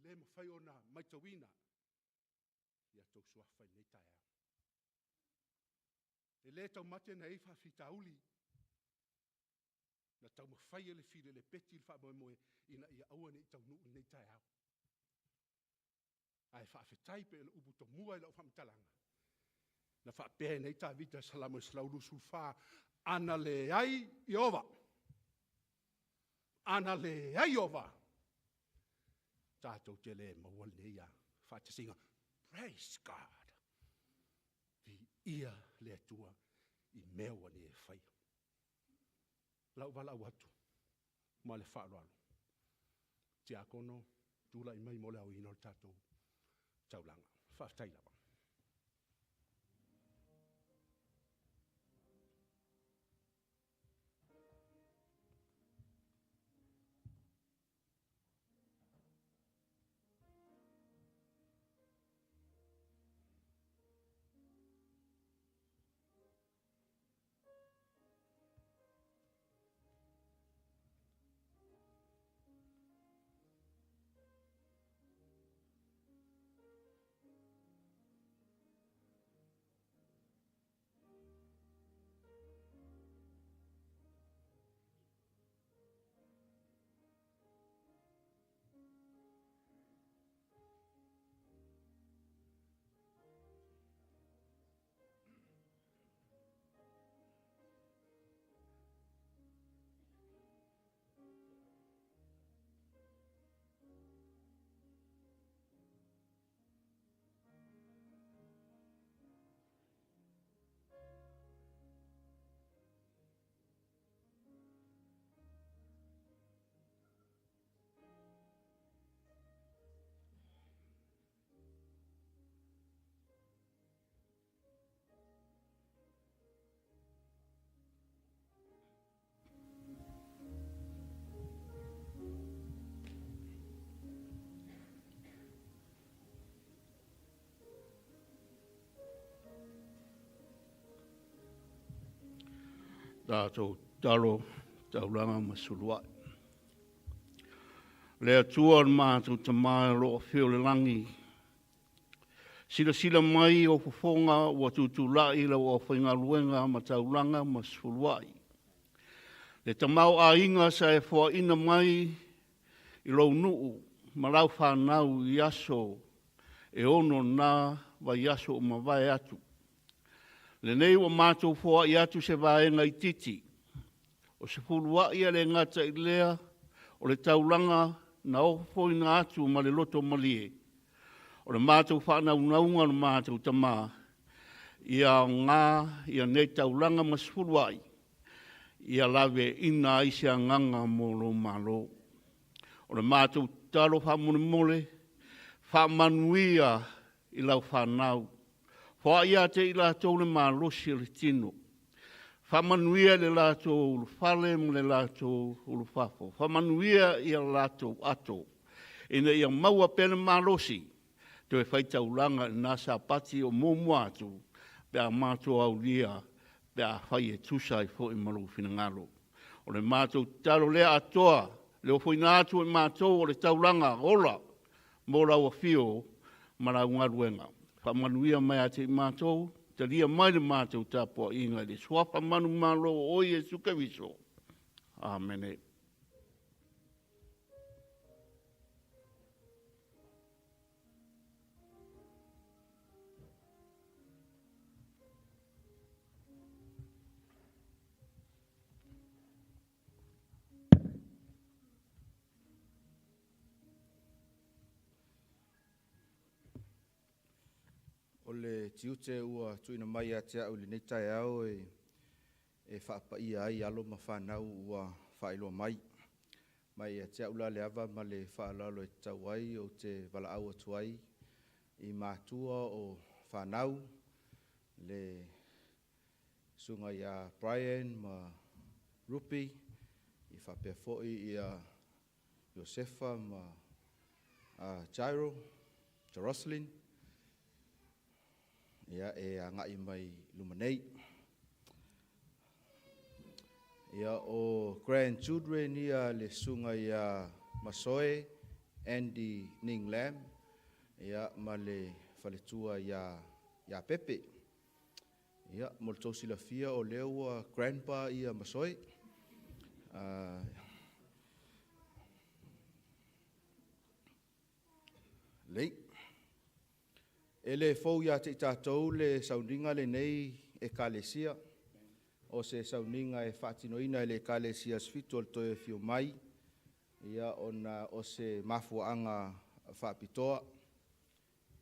le mo fai ona mai tawina. Ia tau suafa nei tae au. E le tau mate na eifa fitauli. Na tau mawhai le file le peti le wha moe ina ia aua nei tau nuu nei tae au. Ai wha awhetai pe le upu to mua ila whamtalanga. Na wha pēhe nei tae vita salamu slauru sulfa ana le ai Iova. Ana le ai Iova. Tātou te le mawal nei ia. Wha te singa, praise God. Vi ia le atua I mewa ni e whai. Lau wala watu. Ma le whaaralo. Te akono, tūla I mai mole au ino le tātou. Taulanga. Whaftai lawa. Tātou talo taulanga masulua. Lea tua mātou tamai roa whio le langi. Sila mai o fufonga wa tutulai la o whaingaruenga ma taulanga masuluai. Le tamau a inga sa e fua ina mai I lau nuu ma lau whanau I aso e ono nā wa I aso o ma vai atu. Le nei wa mātou fua I atu se vaenga I titi. O se fulua ia le ngata I lea o le taulanga na ofo I ngā atu ma le loto malie. O le mātou whanaunga le mātou tamā. Ia ngā, ia nei taulanga ma se fulua I. Ia lawe ina isia nganga molo malo. O le mātou talo whamone mole, whamanuia I lau whanau. Wha ia te I lātou le mālosi le tino. Whamanuia le lātou ulu whale mo le lātou ulu whafo. Whamanuia I lātou ato. Ina ia maua pene mālosi. Te e whaitaulanga nā sa pati o mōmu atu. Pea mātou au lia. Pea whai e tusai fo I malu whina ngalo. O le mātou talo lea atoa. Le o whaina atu e mātou o le taulanga. Ola. Mōra ua whio. Mara ungaruenga. Whamanuia mai ate I mātou, te ria mai le mātou tāpua inga le swapa manu malo o Jesu Kristo. Amen. O le tiute ua tuina mai a te au le neitai au e whaapa ia ai alo ma whanau ua whaeloa mai. Mai a te au la le ava ma le whaalalo e tau ai o te wala au atu ai I mātua o whanau le sunga ia Brian ma Rupi I whapea foi ia Josefa ma Jairo, Jerusalem. Ia e angai mai lumanei. Ia o grandchildren ia le sunga ia Masoe, Andy Ning Lam, ia ma le faletua ia Pepe. Ia, mo le tausilafia o lea ua grandpa ia Masoi. Lei. Ele fau ia te tātou le Sauniga le nei e kalesia. O se Sauniga e whaatinoina le kalesia sfitu al toe fio mai. Ia o se mafuanga whaapitoa.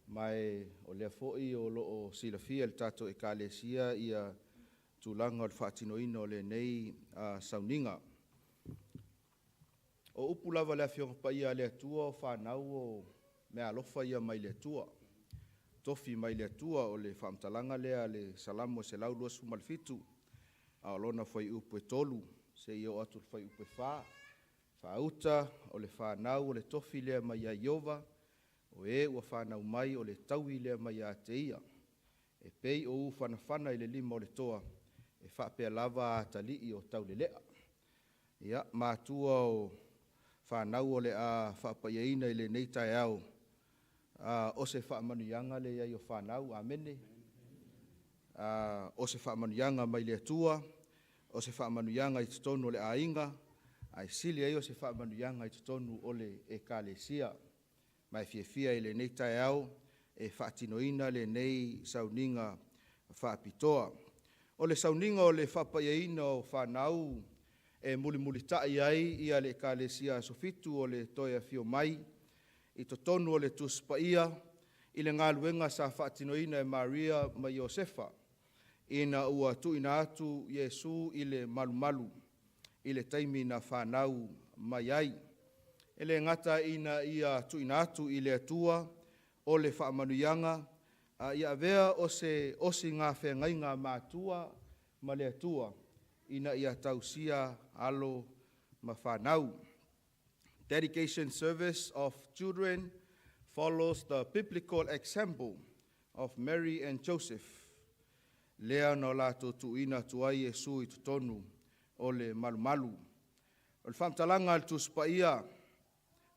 Mai o lea foi o loo silafia le tātou e kalesia ia tūlanga o whaatinoina o le nei Sauniga. O upu lava lea fionga pa ia lea tua o whanau o mea alofa ia mai lea tua. Tofi mai lea tua o le whaamtalanga lea le salamo se laulua sumalfitu. A lona fai upu e tolu, se ia o atu fai upu e wha. Whauta o le whanau o le tofi lea mai a Iova. O ua whanau mai o le taui lea mai a te ia. E pei o u whanawhana i le lima o le toa. E whapea lava a tali i o tau le lea. Ia, mātua o whanau o le a whapaiaina i le neitai au. O se whaamanuyanga le ia i o whanau, amene. O se whaamanuyanga mai le atua. O se whaamanuyanga i tutonu o le ainga. Ai sili ai o se whaamanuyanga i tutonu o le e kalesia. Mai fia i le neitai au. E whaatinoina le nei Sauniga whaapitoa. O le Sauniga o le whapaiaina o whanau. E muli tai ai ia le kalesia sofitu o le toia fio mai. I to tonu o le tuspaia, i le ngā luenga sa whaatinoina e Maria ma Iosefa, ina ua tuina atu Iesu i le malu, i le taimi na whanau mai ai. E le ngata ina ia tuina atu i le atua o le whaamanuyanga, ia vea o se osi ngā whengai ngā mātua ma le atua, ina ia tausia alo ma whanau. Dedication service of children follows the biblical example of Mary and Joseph. Lea no lato tuina tuai Yesu i tutonu o le malu. O le whamtalanga al tuspaia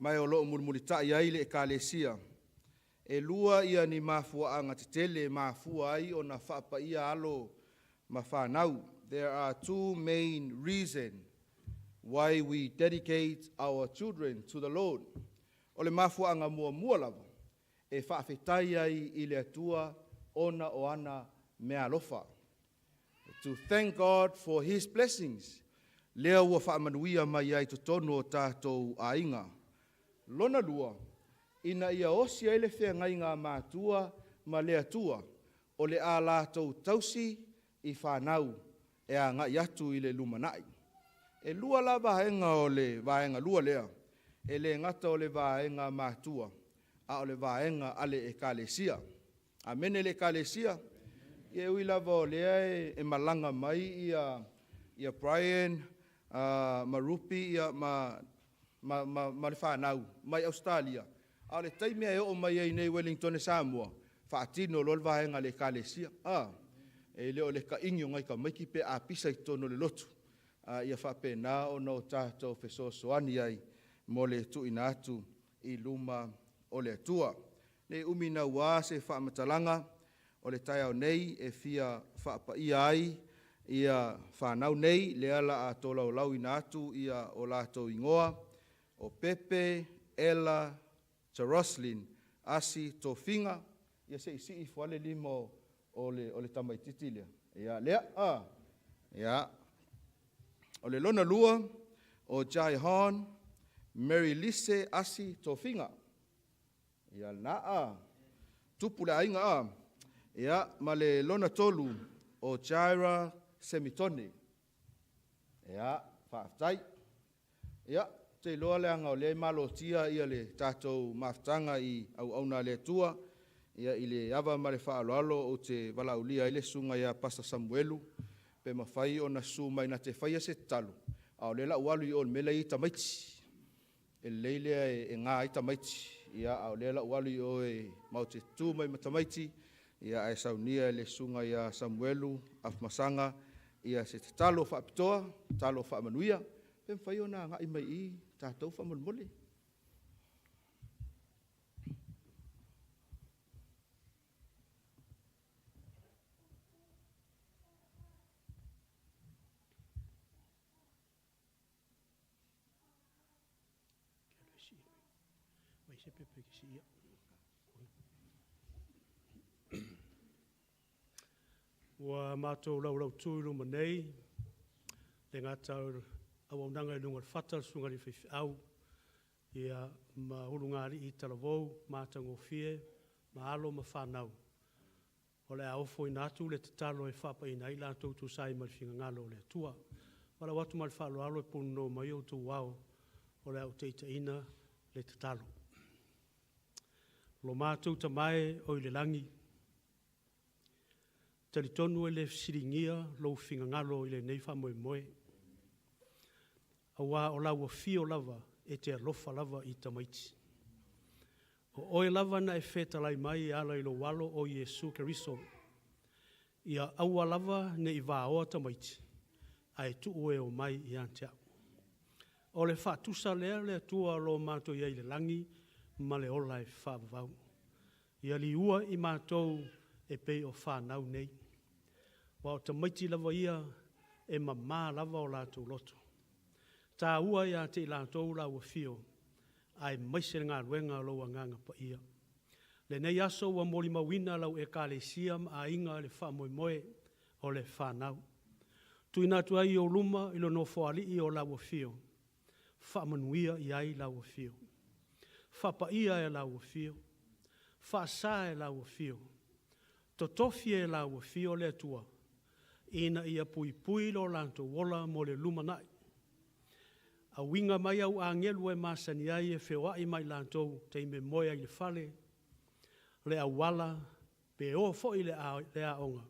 mai o loo mulmulitai ai le ekalesia. E lua ia ni mafua anga tele mafua ai o na whapaia alo ma whanau. There are two main reasons why we dedicate our children to the Lord. O le mafuanga mua lava, e whaafetai ai i le atua ona o ana mea alofa. To thank God for His blessings, lea ua whaamanuia mai ai to tono o tātou ainga. Lona lua, ina ia osi ai le whengai ngā mātua ma le atua, o le a lātou tausi i whanau e a ngai atu i le lumanai. E lua la vaenga o le vaenga lua lea. E le ngata o le vaenga mātua. A o le vaenga ale e kalesia. Amene le kalesia. E ui lava o lea e malanga mai ia Brian, Marupi, ia ma le whanau, mai Australia. A le taimea e o mai ei nei Wellington e Samoa. Whaatino lo le vaenga le kalesia. E leo le ka inyo ngai ka maiki pe a pisa i tono le lotu. Ia whapena o no tātou whesosoani ai mo le tuina atu i luma o le atua. Ne umina wā se whaamatalanga o le tai au nei e fia whaapaia ai ia whanau nei le ala a tō lau ina atu ia o lātou ingoa o Pepe, Ella, Jeroslyn, Asi, tō whinga ia se isi i whale limo o le tamaititilea. Ia lea, ia. O le lona lua, o Jai Hon, Mary Lise, Asi, Tofinga. Ia naa, tupu le ainga Ia, ma le lona tolu, o Jaira Semitone. Ia, whaaftai. Ia, te loa le anga o le malotia ia le tātou maftanga i au le tua. Ia i le ava ma le whaaloalo o te walaulia i le sunga ia Pastor Samuelu. Pe mawhai o na su mai na te whaia se talo. A o le la ualu i o mele i tamaiti. E leilea e ngā i tamaiti. Ia a o le la ualu i o e mau te tū mai matamaiti. Ia e saunia le sunga ia Samuelu, Afmasanga. Ia se te talo whaapitoa, talo whaamanuia. Pe mawhai o na ngā i mai i tātou whaamanumole. mai se pepe ki si ia. Wa mātou lau tūru manei, le ngātau au nanga I lunga whata sunga li whiwhi au, ia ma hulu ngāri I talavou, mātou ngofie, ma alo ma whanau. O le aofo I nātu le tatalo e whapa I nai lātou tu sai ma le whinga ngalo le tua. Wala watu ma le whaalo alo e punu no mai o tu wao, o le au teita ina le tatalo. Lo mātou ta mai o I le langi, talitonu e le siringia lo whinga ngalo I le neifa moe moe. Awa o laua fio lava e te alofa lava I tamaiti. O oe lava na e feta lai mai ala I lo walo o Yesu Keriso. Ia aua lava ne I vāoa tamaiti. Ai tuu e o mai I antea. O le whatusa lea le atua lo mātou I le langi ma le ola e whavavau. Ia li ua I mātou e pei o whanau nei. Wa o tamaiti lava ia e mamā lava o lātou loto. Tā ua ia te I lātou la ua fio, ai maise ngā ruenga loa nganga pa ia. Le nei aso wa moli mawina lau e ka le siam a inga le wha moe moe o le whanau. Tui nātu ai o luma ilo no whaali I o la ua fio. Wha manuia I ai la ua fio. Wha pa ia e la ua fio. Wha sa e la ua fio. Totofi e la ua fio le atua. Ina ia pui pui lo lanto wola mo le luma nai. A winga mai au a ngelu e masani ai e whewa I mai lanto te ime moia I le fale. Le a wala pe o fo I le a onga.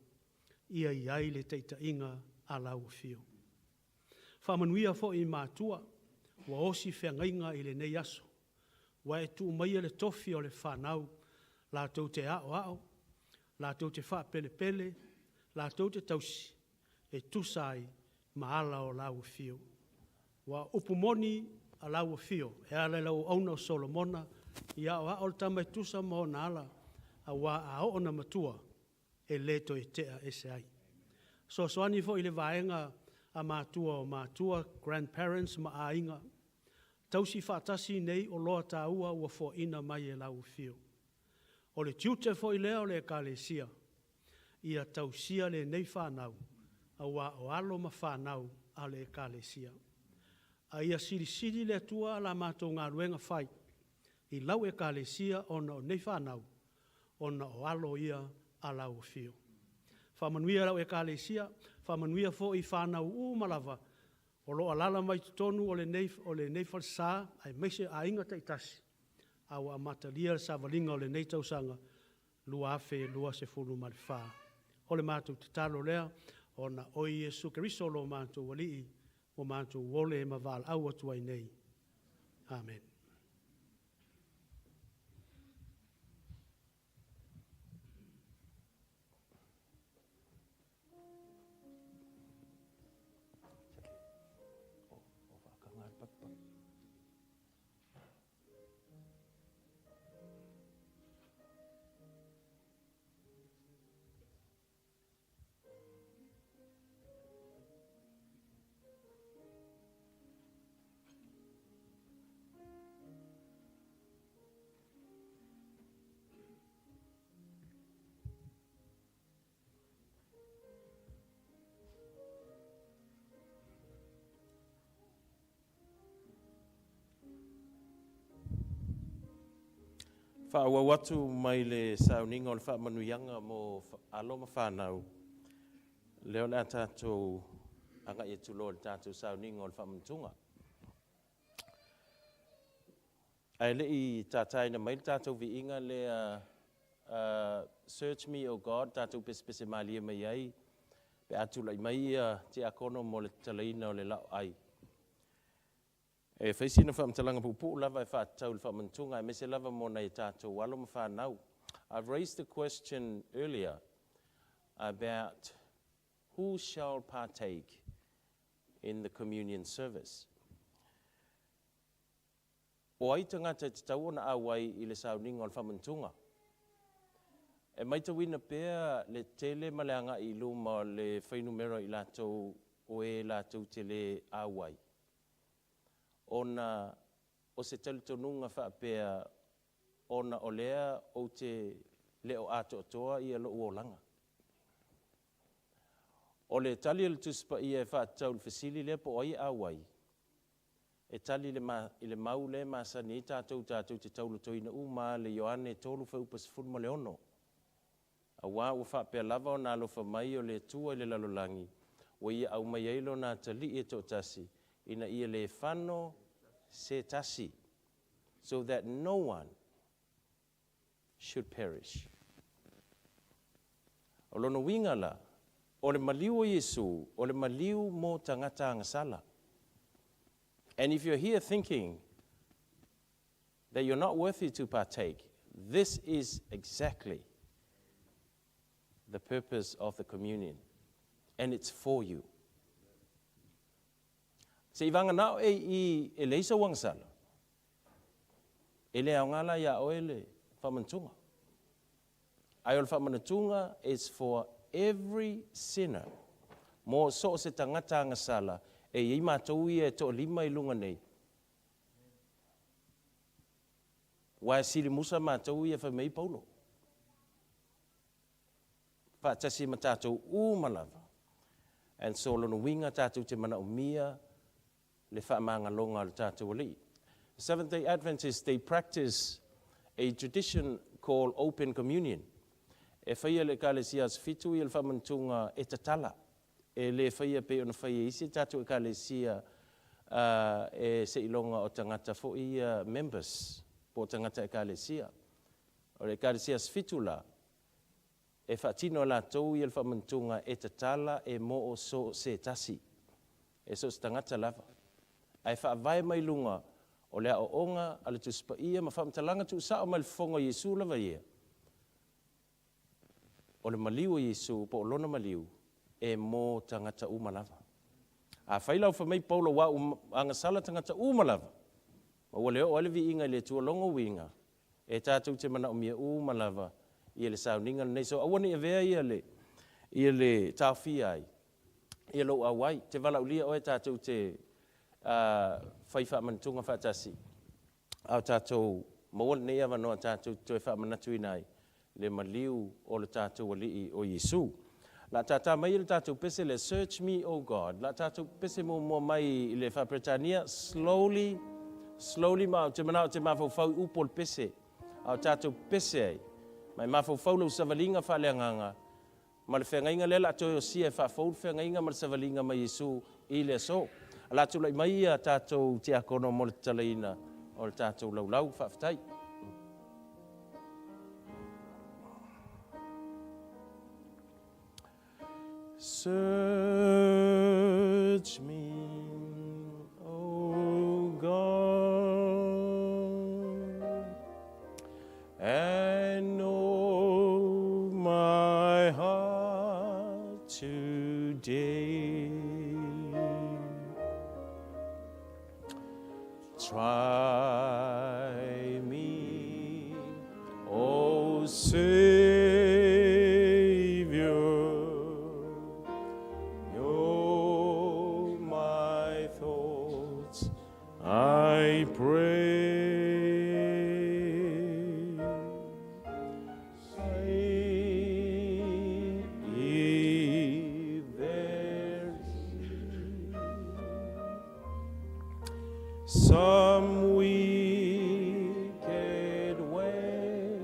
Ia I ai le teita inga a la ua fio. Whamanuia fo I mātua. Wa osi whengainga I le nei aso. Wa e tu mai le tofi o le whanau. La tau te ao ao. La tau te wha pele pele. La tau te tausi. E tusai maala o la ua fio. Wa upumoni a la ua fio. E ala lau auna o Solomona. Ia o ao tama e tusa mo na ala. A wa a ona matua. E leto e tea e se ai. So soani fo I le vaenga a mātua o mātua, grandparents ma a inga. Tausi whaatasi nei o loa tā ua ua fo ina mai e lau fio. O le tiute fo I lea o le kalesia. Ia tausia le nei whanau. A wa o alo ma whanau a le kalesia. A ia siri le tua la mātou ngā ruenga whai. I lau e kalesia ona o nei whanau. Ona o alo ia a lau fio. Whamanuia lau e kalesia. Whamanuia fo I whanau malava. O lo alala mai tonu o le nei falsa. Ai meise a inga teitasi. A wa matalia sa valinga o le nei tausanga. Lua afe, lua se fulu marifa. O le mātou te talo lea. Ona o Yesu Keriso lo mātou walii. O mātou wole e maval au atuai nei. Amen. Whaua watu mai le Sauniga o le whaamanuianga mo alo ma whanau. Leo le tātou anga I tulo le tātou Sauniga o le Faamanatuga. Ai le I tātai na mai le tātou vi inga le search me o God, tātou pese malia mai ai. Pe atu lai mai te akono mo le talaina o le lau ai. E whaisina whaamtalanga pupu lava e whaatau le Faamanatuga, e mese lava mo nei tātou walo ma whanau. I've raised the question earlier about who shall partake in the communion service. O ai tangata te tau ona awai I le Sauniga o le Faamanatuga. E mai tawina pēr le tele maleanga I luma le whainumera I lātou o e lātou tele awai. Ona o se talitonunga whaapea ona o lea o te leo ato toa ia lo uolanga. O le tali le tuspa ia e whaatau le fesili le po oi awai. E tali le mau le masani tātou te taulu toina uma le Ioane tolu whaupas fulma le ono. A wā ua whapea lava o nā lofa mai o le tua i le lalolangi. Wa ia au mai eilo nā tali e tō tasi. Ina ia le whano se tasi. So that no one should perish. O lono winga la. O le maliu o Yesu. O le maliu mo tangata angasala. And if you're here thinking that you're not worthy to partake, this is exactly the purpose of the communion. And it's for you. Se ivanga nao e leisa wangsala. E le aongala ya oele Faamanatuga. Ai o Faamanatuga is for every sinner. Mo so se tangata angasala. E i mātou ia e tō lima i lunga nei. Wa siri musa mātou ia whamei paulo. Whaatasi ma tātou malava. And so lono winga tātou te mana o mia le whaamanga longa le tātou ali. Seventh-day Adventists, they practice a tradition called open communion. E whaia le kālesias fitu i le Faamanatuga e tatala. E le whaia pe ona whaia isi tātou e kālesia e se ilonga o tangata fo i members po tangata e kālesia. O le kālesias fitu la, e whaatino la tau i le Faamanatuga e tatala e mo o so se tasi. E so se tangata lava. Ai whaavai mai lunga o lea o onga a le tuspa ia ma whaamtalanga tu sa o mai le fonga Yesu lava ia. O le maliu o Yesu po o lona maliu e mo tangata umalava. A whailau whamei paulo wa angasala tangata umalava. Ma wale o alevi inga le tua longo winga. E tātou te mana o mia umalava i le Sauniga nei. So awane e vea i le tāwhia ai. I lo awai. Te wala ulia o e tātou te whai Faamanatuga whaatasi. Au tātou mawal nei awa noa tātou toi Faamanatu inai. Le maliu o le tātou alii o Yesu. La tata mai le tātou pese le search me, oh God. La tātou pese mo mai le Whapretania. Slowly ma te manao te mawhau upol pese. Au tātou pese ai. Mai mawhau lau savalinga whaleanganga. Ma le whengainga le la toi o sia whawhau whengainga ma le savalinga mai Yesu i le so. La tūlai mai a tātou te akono mo le talaina o le tātou lau whawhtai. Search me, O God, and know my heart today. Try me, O Savior. I pray, if there some wicked way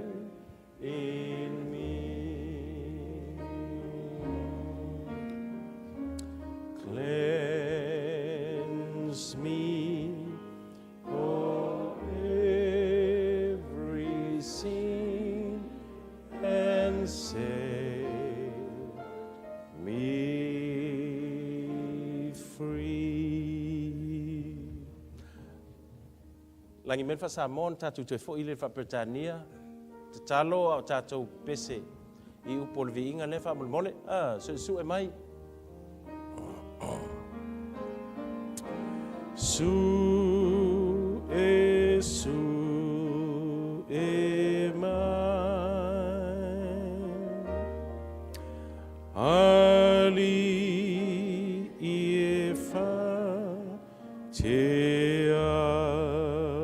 in me, cleanse me. Set me free. Langi men Samoan tātou te fo i le Whapretania, te talo au tātou pese i upol viinga le whamolmole. Su e mai. Su e mai. Ali e fa te au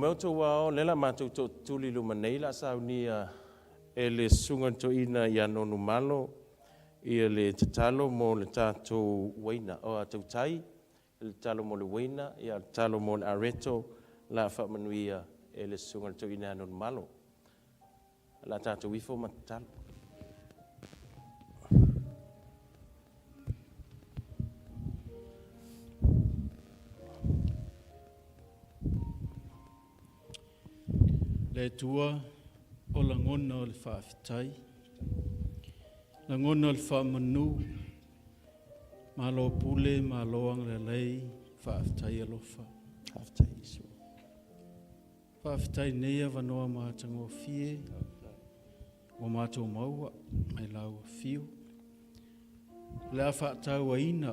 meu tō wao, lela mātou tō tūli luma nei la Saunia e le sunga tō ina i anonu malo, i le tatalo mo le tātou waina o a tau tai, le talo mo le waina, i a talo mo le areto, la whamanuia e le sunga tō ina anonu malo. La tātou wifo matalo. Le tua o la ngona o le whaafitai, la ngona o le whaamanu, malo pule, malo ang le lei, whaafitai alofa. Haftai isu. Whaafitai neia wanoa mātango fie, o mātou maua, mai lau fiu. Le a whaatau a ina,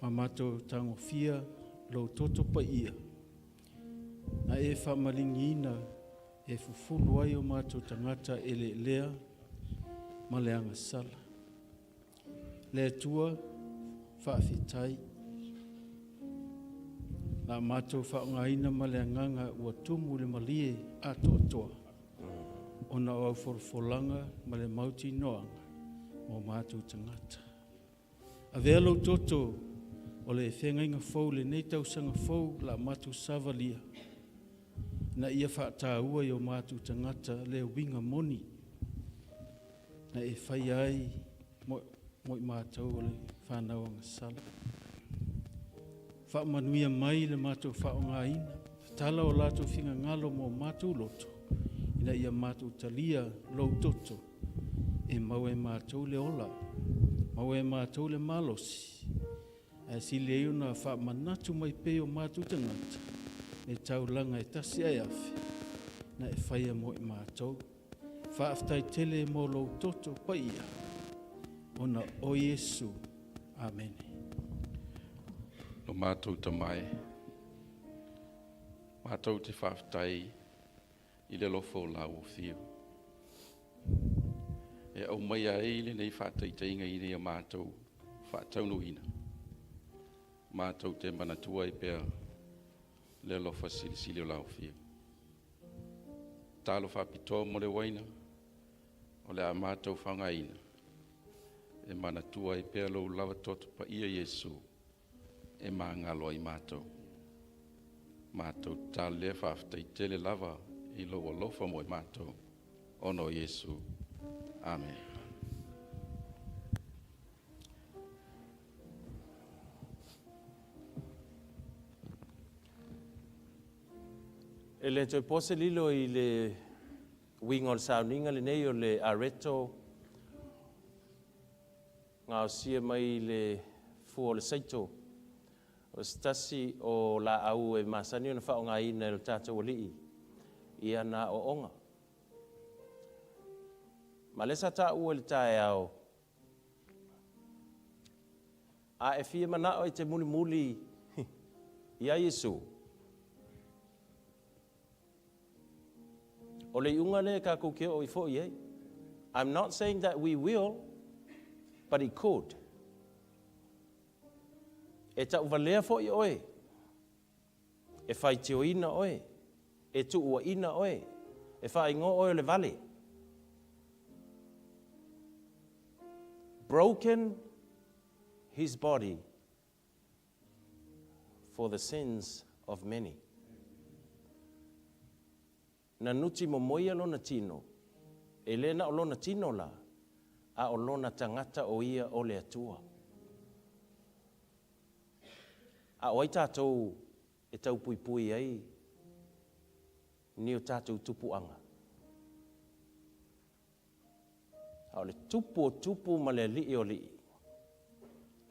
ma mātou tango fia, lo toto pa ia. Na e whamalingina e fufulu ai o mātou tangata e le lea ma le anga sala. Le tua whaafitai. Na mātou whaongaina ma le anganga ua tumu le malie a toa. O na au forfolanga ma le mauti noanga o mātou tangata. A velo toto o le whengainga fau le nei tausanga fau la mātou savalia. Na ia whaataua i o mātou tangata le winga moni. Na e whai ai moi mātou o le whanauanga sala. Whaamanuia mai le mātou whaonga ina. Tala o lātou whinga ngalo mo mātou loto. Ina ia mātou talia lau toto. E mau e mātou le ola. Mau e mātou le malosi. E si leo na whaamanatu mai pe o mātou tangata. E taulanga e tasi ai afi, na e whaia mo i mātou. Whaaftai tele mo lo toto paia, ona o Yesu. Amen. No mātou tamai, mātou te whaaftai i le lofo lau o whiu. E au mai a eile nei whaatai tainga i rea mātou whaataunuina. Mātou te manatua i pēr, le lofa sili o lau fia. Talo whapito mo le waina, o le a mātou whangaina. E manatua i pēr lau lava toto pa ia Yesu, e maangalo i mātou. Mātou talo le whaftai tele lava i lau lofa mo i mātou, ono Yesu. Amen. E le toi pose lilo i le winga o le Sauniga le nei o le areto ngā o sia mai le fua o le saito o stasi o la au e masani o na whao ngā ina e le tātou o lii i ana o onga. Ma le sa tā ua le tae au a e fia mana o i te muli muli i a Yesu. O le iunga le ka kukeo o i fo i ei. I'm not saying that we will, but it could. E ta uvalea fo i oe. E whai teo ina oe. E tu ua ina oe. E whai ngō oe le vale. Broken his body for the sins of many. Na nuti mo moia lona tino, e lena o lona tino la, a o lona tangata o ia o le atua. A oi tātou e tau pui pui ai, ni o tātou tupuanga. A o le tupu o tupu ma le li o li.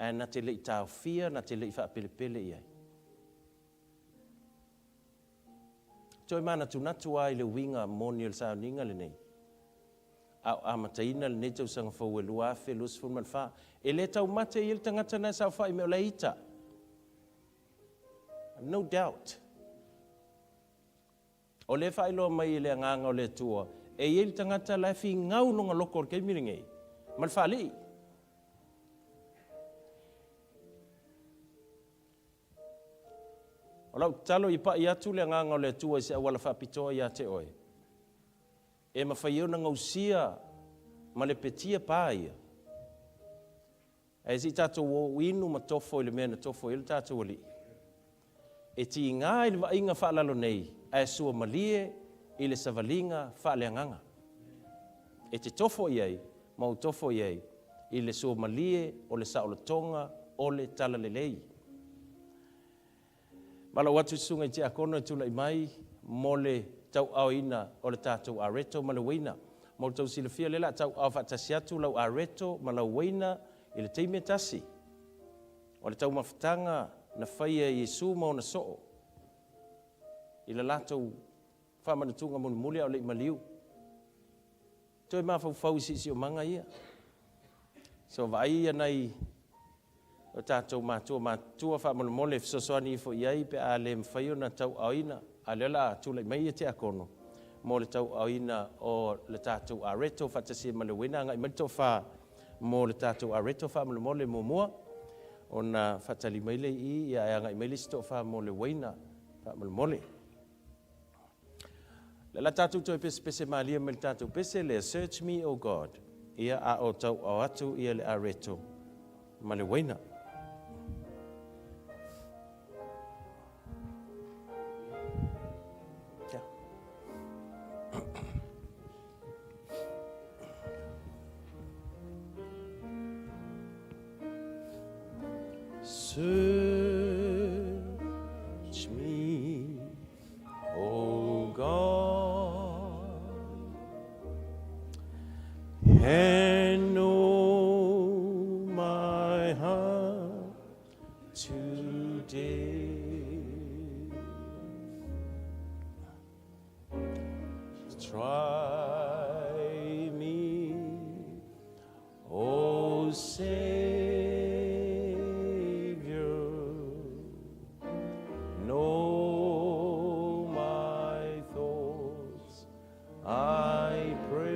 A na te li tāu fia, na te li wha pele pele i ai. Toi mana tunatu ai le winga moni o le Sauniga le nei. A mataina le nei tau sanga fau e lua fe lus fun malfa. E le tau mate i le tangata na sau fai me o le ita. No doubt. O le fai loa mai i le anganga o le tua. E i le tangata la fi ngau longa loko o kei miringi. Malfa li. O O lau talo I pa I atu le nganga o le atua I se awala whapitoa I te oe. E mawhaiau na ngausia ma le petia pā ia. E si tātou o inu ma tofo I le mea na tofo I le tātou ali. E ti ngā I le vainga whaalalo nei, a sua malie I le savalinga whaaleanganga. E te tofo I ei, mau tofo I ei, I le sua malie o le saolatonga o le tala lelei. Mala watu sunga I te akono tula I mai, mo le tau au ina o le tātou areto ma le weina. Mo le tau silafia lela tau au whaatasi atu lau areto ma lau weina I le teime tasi. O le tau mawhatanga na whaia Iesu mo na soo. I le latou Faamanatuga muli o le maliu. Toi mawhau si o manga ia. So vai ia nei o tātou mātua whaamole fisosoani I fo iai pe a le mwhaio na tau auina a lela tūlai mai te akono mo le tau auina o le tātou areto whatasi ma le wina ngai marito wha mo le tātou areto whaamole mua o na whatali maile I a ngai maile sto wha mo le wina whaamole. La tātou toi pese malia me le tātou pese le search me O God ia a o tau o atu ia le areto ma le waina. Search me, O God, and know my heart today. Try me, O Savior, know my thoughts, I pray.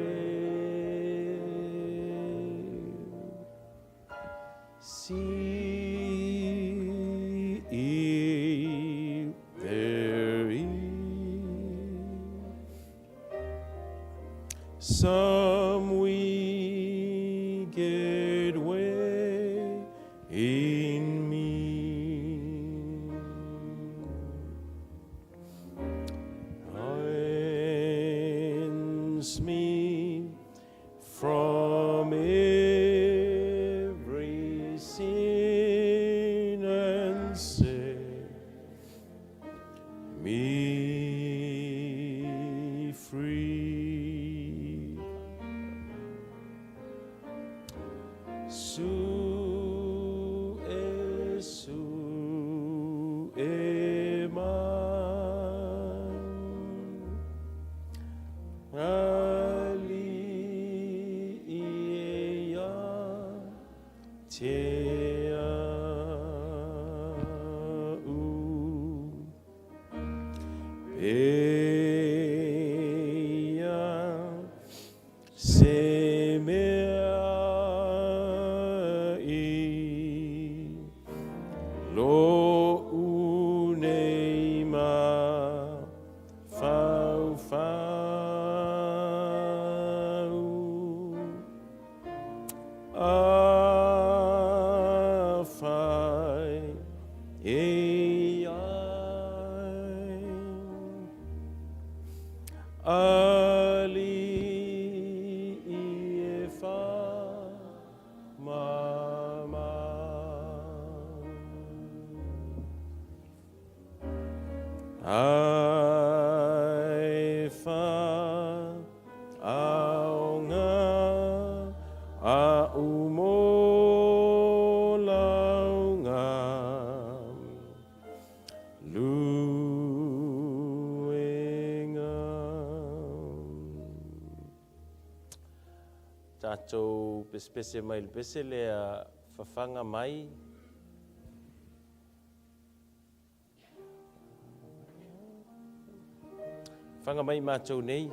See if there is some wicked way in me. Cleanse me from every sin and set me free. Su eman ali ia te au eia se mea I lo unei ma fau a fai e ai ali e fa mama ai fa aonga a umolaunga luenga. Tātou pespese mai le pese lea whawhanga mai. Whanga mai mātou nei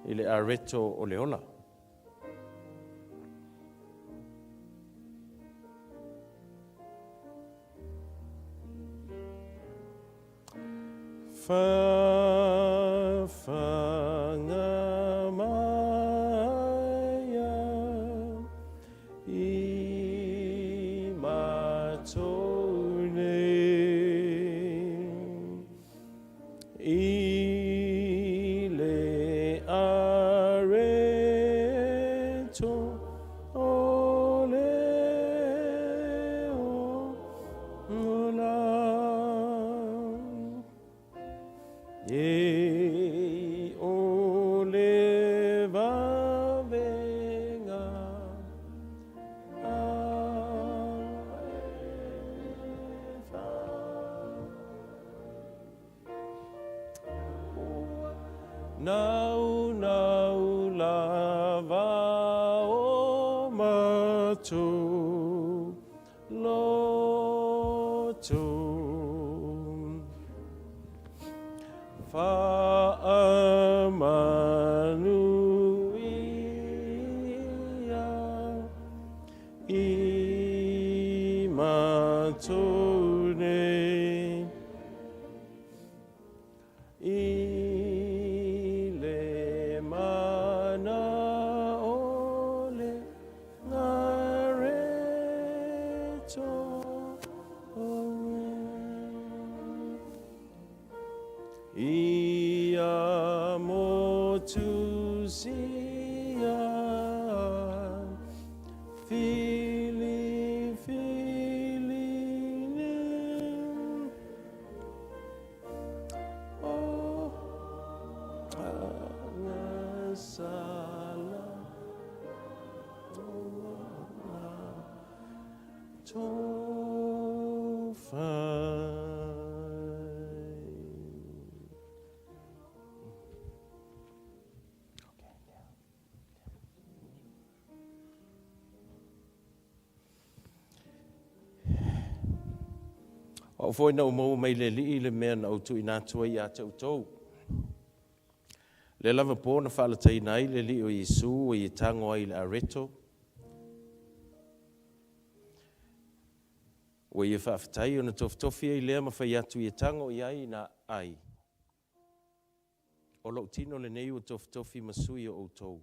I le areto o le ola. O foi na mo mai le li le mea na autu ina tua ia te utou. Le lava po na whala tai nai le li o Yesu o i tango ai le areto. O i whaafatai o na toftofi ai lea ma whai atu i tango i ai na ai. O lau tino le nei o toftofi masui o outou.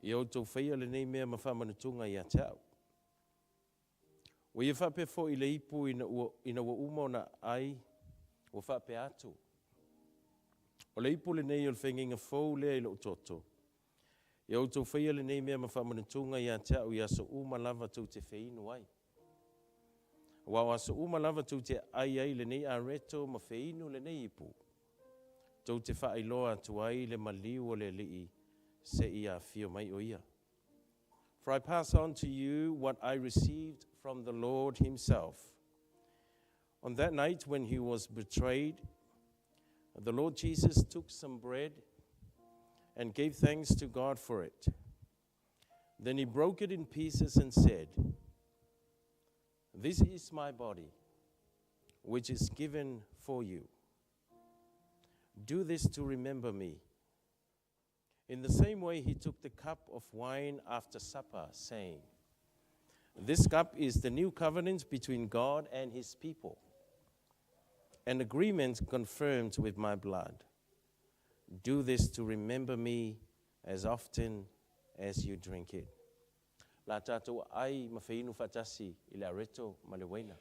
I outou whaia le nei mea ma Faamanatuga i a tau. O ia whape fo i le ipu ina ua umo na ai, o whape atu. O le ipu le nei o le whenginga fau lea i lo toto. I au tau whaia le nei mea ma Faamanatuga i a tau i aso uma lava tau te whainu ai. Wa aso uma lava tau te ai le nei a reto ma whainu le nei ipu. Tau te whaailoa atu ai le maliu o le lii se i a fio mai o ia. For I pass on to you what I received from the Lord himself. On that night when he was betrayed, the Lord Jesus took some bread and gave thanks to God for it. Then he broke it in pieces and said, "This is my body, which is given for you. Do this to remember me." In the same way, he took the cup of wine after supper, saying, "This cup is the new covenant between God and his people, an agreement confirmed with my blood. Do this to remember me as often as you drink it." La tātou ai mawhainu whatasi i le areto ma le waina.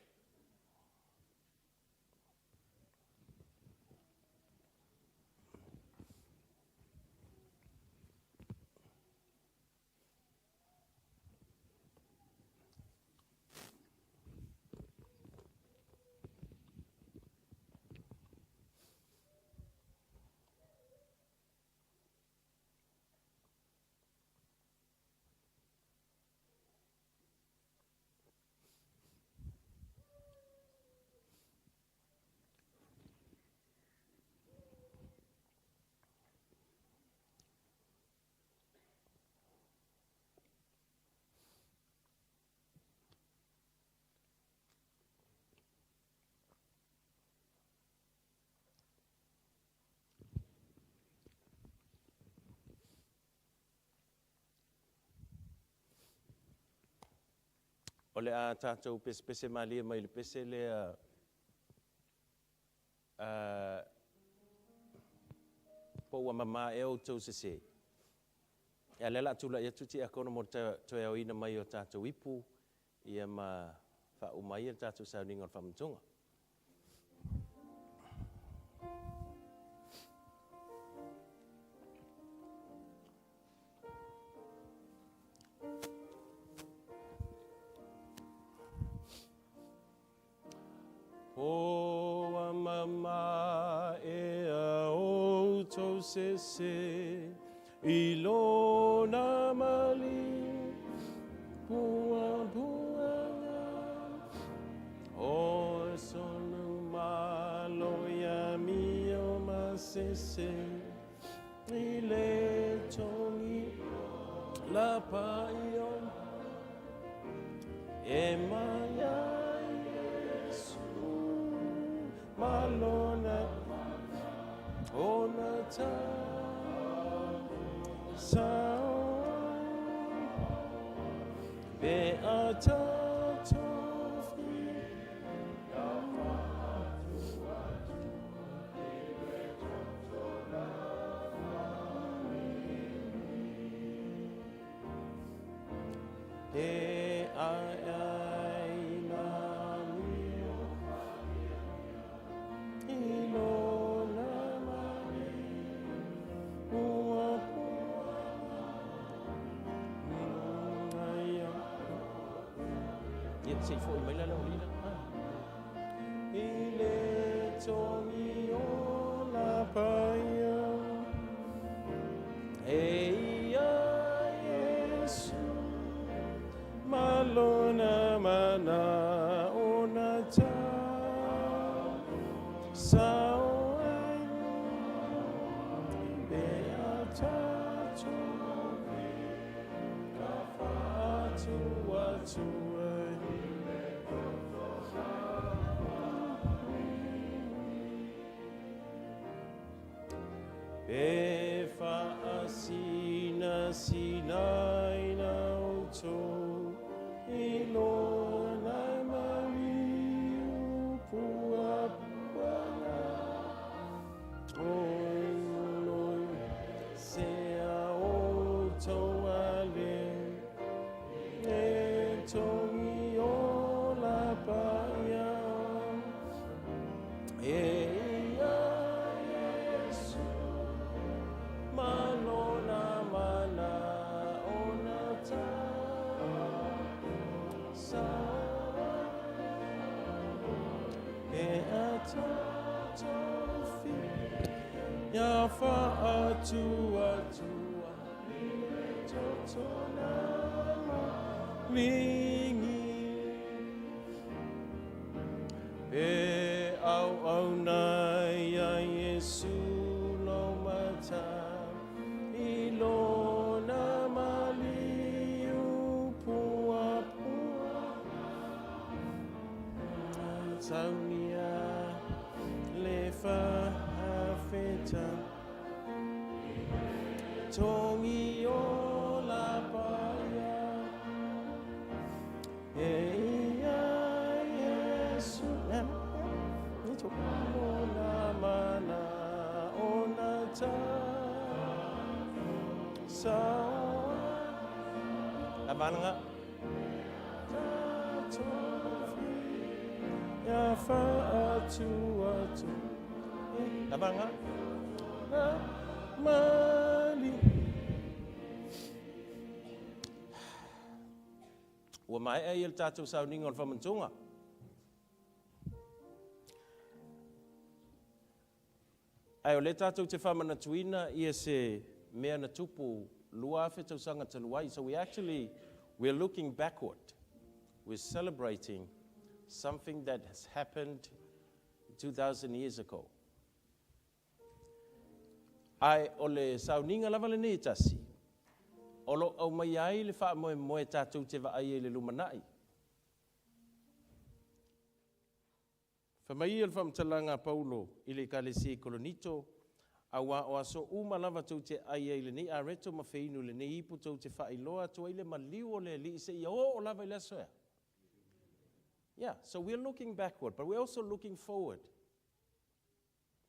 O le a tātou pese malia mai le pese le po ua mama e o tau se. E lela tula ia tuti a kono mo toe au ina mai o tātou ipu, ia ma wha umai a tātou Sauniga o Faamanatuga. O a mama e a o tau se i lona mali pua o e sonu malo ia mi o masese i le tongi la pai o e maya Malona ona ta sao be a ta tofi e ai na se foi mai la lina ile tongi o la paia e ia Yesu malona mana ona ta sao ai beata tobe ka fatu watu e whaasina ina uto i lona mari upua puana oi loi se a uto ale e tongi o la paia e ya fa atua totona mingi e au nai ya Yesu lo mata i lona mali upua Sauniga le fa feta tongi o la paia e ia Yesu ni to ona mana ona ta sa abananga ya fa atu abanga mali ua mai ai il tātou Sauniga o Faamanatuga ai o le tātou te whamanatuina ia se mea na tupu lua whetausaga taluai. So we're looking backward. We're celebrating something that has happened 2,000 years ago. Ai o le Sauniga lava le nei tasi. O lo au mai ai le wha moe tātou te waai le lumanai. Whamai al whamtalanga Paulo i le kalesi kolonito, a wa o aso uma lava tau te ai le nei a reto ma feinu le nei ipu tau te whailoa tu ai le maliu o le li se ia o lava i le soea. Yeah, so we're looking backward, but we're also looking forward.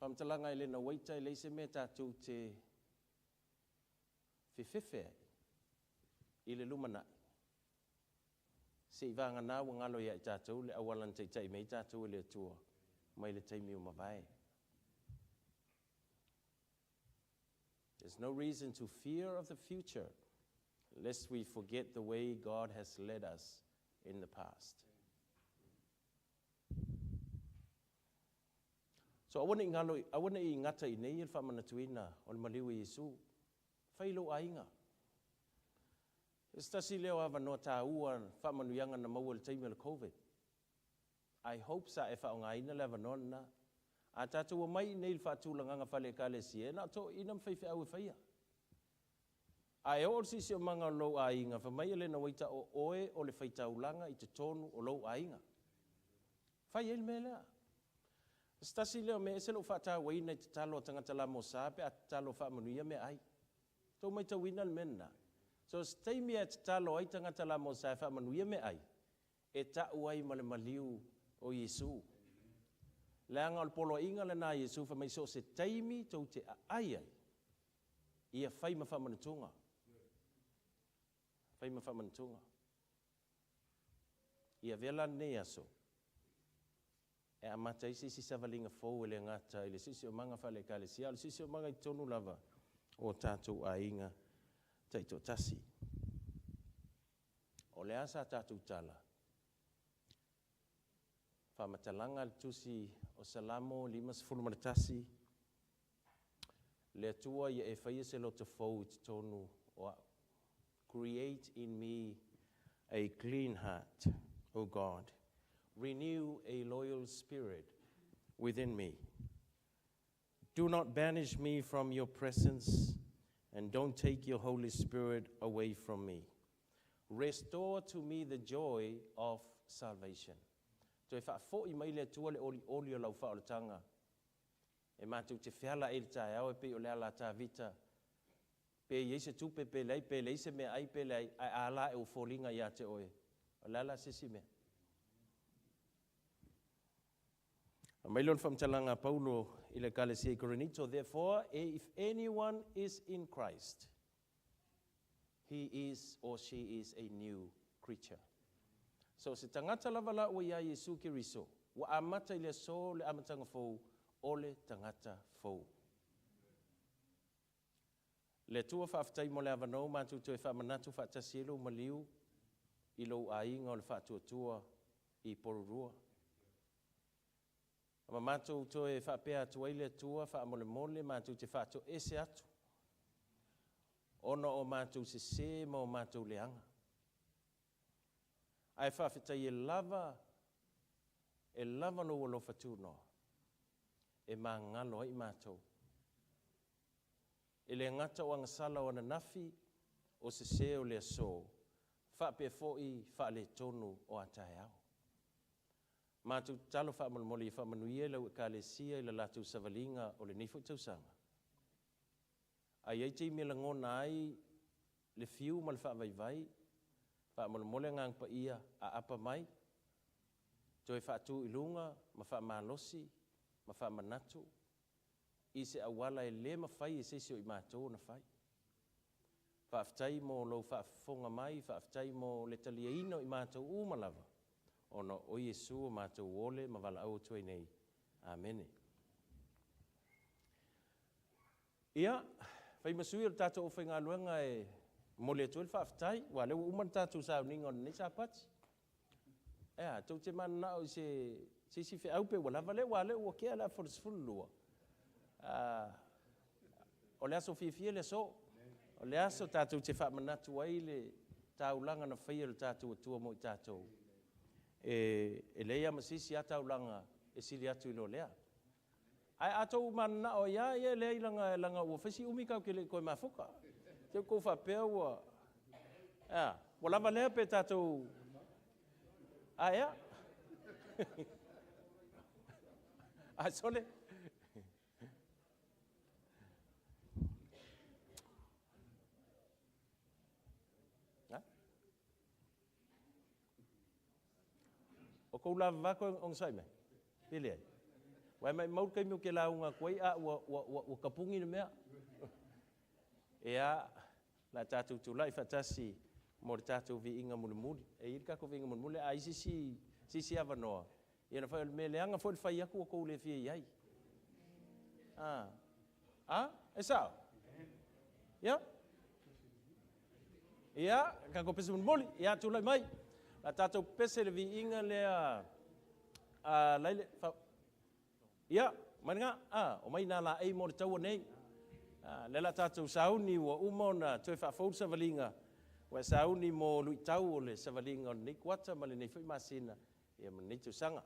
Whamtalanga I le na waita I le se me tātou te whiwhiwhi I le lumana. Se I vanga nā wa ngalo ia I tātou le awalan tai mei tātou le atua mai le taimi o mawai. There's no reason to fear of the future lest we forget the way God has led us in the past. So I want I ngata I nei il whamanatuina o le maliu I Yesu. Whailo ainga. Stasi leo ava no tā ua whamanuianga na maua le taimi le COVID. I hope sa e whaongaina le avanona. A tātua mai nei il whaatūlanganga whale ka le sie. Na to inam whaiwhi au e whaia. A e or sisi o manga lo a inga. Whamai le na waita o oe o le whaitaulanga I te tonu o lo a inga. Whai el me lea. Stasi leo me eselo whaata waina I te talo tangata la mo sape a talo whaamanuia me ai. Tau mai tau wina le mena. So stay me at talo ai tangata la mo sape whaamanuia me ai. E ta uai male maliu o Yesu. Leanga o polo inga le na Yesu whamai so se taimi tau te ai ai. Ia whaima whamanatunga. Whaima whamanatunga. Ia vela ne aso. E amata I sisi savalinga fōu ele ngata ele sisi o manga whale ka le sia. Le sisi o manga I tonu lava o tātou a inga taito tasi. O le asa tātou tala. Whamatalanga le tusi o salamo limas fulmanatasi. Le atua ia e whaia se lota fōu te tonu o create in me a clean heart, O God. Renew a loyal spirit within me. Do not banish me from your presence and don't take your Holy Spirit away from me. Restore to me the joy of salvation. To e whaafo I mai le atua le oli o lau whaoletanga. E mātou te whiala e le tae au e pe o le ala tā vita. Pe yeise tupe pe leise me ai pe lei ai ala e o fōlinga ia te oe. O le ala sisi me. A mailon whamtalanga Paulo I le kalesia I Korinito. Therefore, if anyone is in Christ, he is or she is a new creature. So se tangata lava la o ia Yesu Kiriso, wa amata I le so le amatanga fōu, o le tangata fōu. Le tua whaafitai mo le avanau, mātou tue whaamanatu whaatasielo maliu, I lo ainga o le whaatuatua I porurua. Ma mātou tue whaapea tua I le tua, whaamole mole, mātou te whaato ese atu. Ono o mātou se ma o mātou leanga. Ai whaafitai e lava no lo whatu no. E mā ngalo I mātou. E le ngata o angasala o nafi o se o le so. Whaape fōi whaale tonu o atai au. Mātou talo whaamolmoli I whaamanuia lau e ka le sia I la lātou savalinga o le nifu tausanga. Ai te me la ngona ai le fiu ma le whaavaivai. Whaamolmoli ngang pa ia a apa mai. Toi whaatu I lunga ma whaamalosi. Ma whaamanatu, I se awala e le mawhai e sesio I mātou na whai. Whaaftai mo lau whaafonga mai, whaaftai mo le talia ino I mātou umalava. Ono o Yesu o mātou ole ma wala au tuai nei. Amene. Ia, whai masui o tātou o whainga luenga e mo le tuel whaaftai, wa leo uman tātou Sauniga o nei sāpati. Ea, tau te mana o se si fe au pe wala vale o ke ala for sfulua. O le aso fifie le so. O le aso tātou te whaamanatu ai le taulanga na whaia le tātou atua mo I tātou. E leia masisi a taulanga e sili atu I lo lea. Ai atou mana o ia e lea I langa ua whasi umikau ke le koe mafuka. Te kou whapea ua. Wala vale pe tātou. Ea. Sole. O kou lava vako on saime. Pile ai. Wai mai mau kai meu ke launga koe a ua kapungi na mea. Ea, la tātou tūlai whatasi mo le tātou vi inga mulimuli. E iri kako vi inga mulimuli, a isi si avanoa. Ia na whai me leanga fo le whai aku o kou le fia iai. E sao? Ia? Ia, kako pese mulimuli, ia tūlai mai. La tātou pese le vi inga lea laile, ia, maringa, o mai nā la ei mo le taua nei. Le la tātou sauni ua umona toi whaaforu savalinga. Wa sauni mo lui tau o le savalinga o nei kuata ma le nei whi masina. Ia ma nei tu sanga.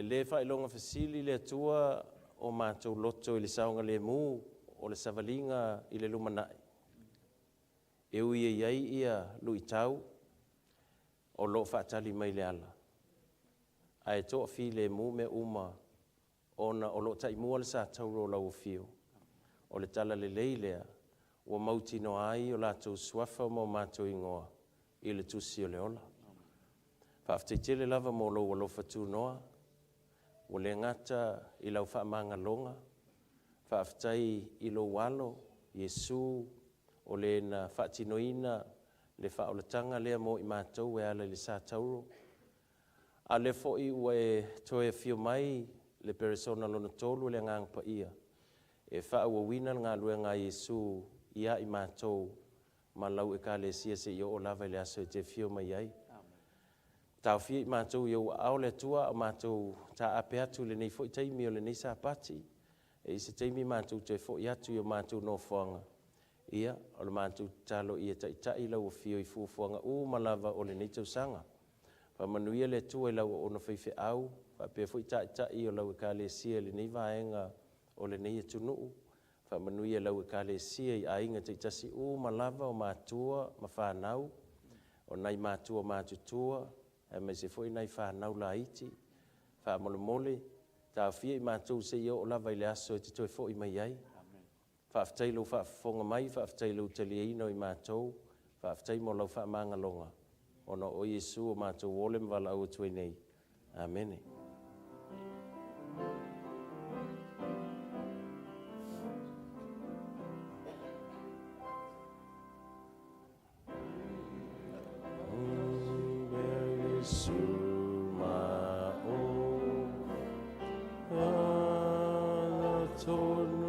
Le whailonga fasili le tua o mātou loto i le saunga le mū o le savalinga i le lumanai. E ui e iai ia lui tau o lo whaatali mai le ala. Ai toa fi le mū me uma ona o lo tai mua le sa tauro lau fio. O le tala le leilea o mauti no ai o lātou suafa mo mātou ingoa i le tusi o le ola. Whaafteitele lava mo lo walo fatu noa. O le ngata i lau whaamangalonga, whaaftai i lo walo, Yesu, o le na whaatinoina, le whaolatanga lea mo I mātou e ala le sa tauro. A le fo'i ua e toe fio mai le peresona lona tolu le ngang pa ia. E whaua wina ngā luenga Iesu ia I mātou ma lau e ka le sia se I o lava le aso e te fio mai ai. Tau fia I mātou I au au le tua o mātou ta ape atu le nei fo'i taimi o le nei sa pati. E isi taimi mātou te fo'i atu I o mātou no fuanga. Ia, o le mātou talo ia tai lau o fio I fuafuanga ma lava o le nei tau sanga. Whamanuia le tua I lau o na whaife au, whapea fo'i tai o lau e ka le sia le nei vaenga o le nei atunuu. Whamanuia lau e ka le sia I ainga te tasi ma lava o mātua ma whanau. O nei mātua mātutua, e mai se fo'i nei whanau la iti. Whamole mole, tā fia I mātou se I o lava I le aso e te toi fo'i mai ai. Whaaftailo whaafonga mai, whaaftailo tali eino I mātou, whaaftai mo lau whaamanga longa. Ono o Iesu o mātou wole mwala au tue nei. Amen. Tonu